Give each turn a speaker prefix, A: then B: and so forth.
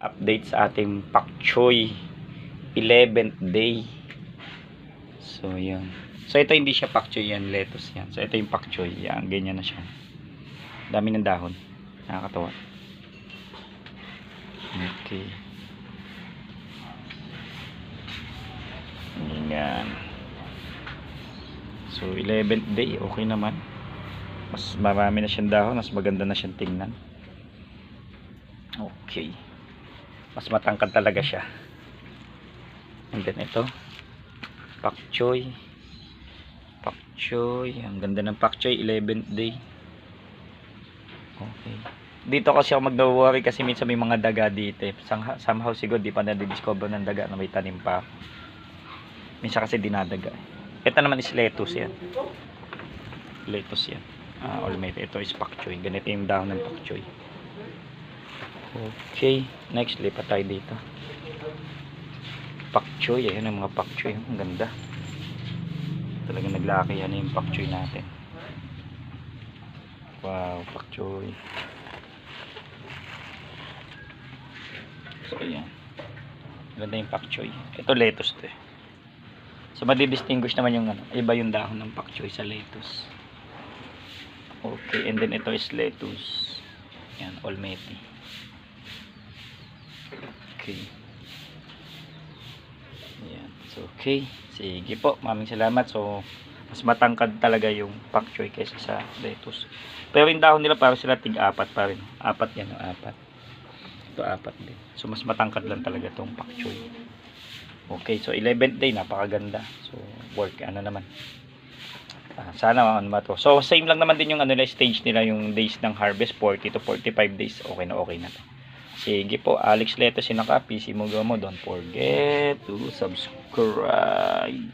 A: Update sa ating pak choy 11th day. So yan, so ito hindi siya pak choy, yan lettuce yan. So ito yung pak choy, yan, ganyan na siya, dami ng dahon, nakakatawa. Okay, yan. So 11th day, okay naman, mas marami na siyang dahon, mas maganda na siyang tingnan. Okay, mas matangkad talaga siya. And then ito pak choy, ang ganda ng pak choy 11th day. Okay, dito kasi ako magda-worry kasi minsan may mga daga dito eh. Somehow siguro di pa na-discover ng daga na may tanim pa. Minsan kasi dinadaga. Ito naman is lettuce yan, yan. Almete, ito is pak choy, ganito yung dahon ng pak choy. Okay, next lipat tayo dito. Pak choy, ayan ang mga pak choy, ang ganda. Talagang naglaki yan yung pak choy natin. Wow, pak choy. So ayan, ganda yung pak choy. Ito lettuce to eh. So madidistinguish naman yung ano, iba yung dahon ng pak choy sa lettuce. Okay, and then ito is lettuce. Yan, almeti. Okay. Yan. So, okay. Sige po. Maraming salamat. So, mas matangkad talaga yung pak choy kaysa sa lettuce. Pero yung dahon nila para sila tig-apat pa rin. Apat yan. Apat. Ito apat din. So, mas matangkad lang talaga itong pak choy. Okay. So, 11th day. Napakaganda. So, work. Ano naman. Sana ano ba to. So, same lang naman din yung ano, stage nila. Yung days ng harvest. 40 to 45 days. Okay na to. Sige po, Alex Leto Sinaka, PC Mogomo. Don't forget to subscribe.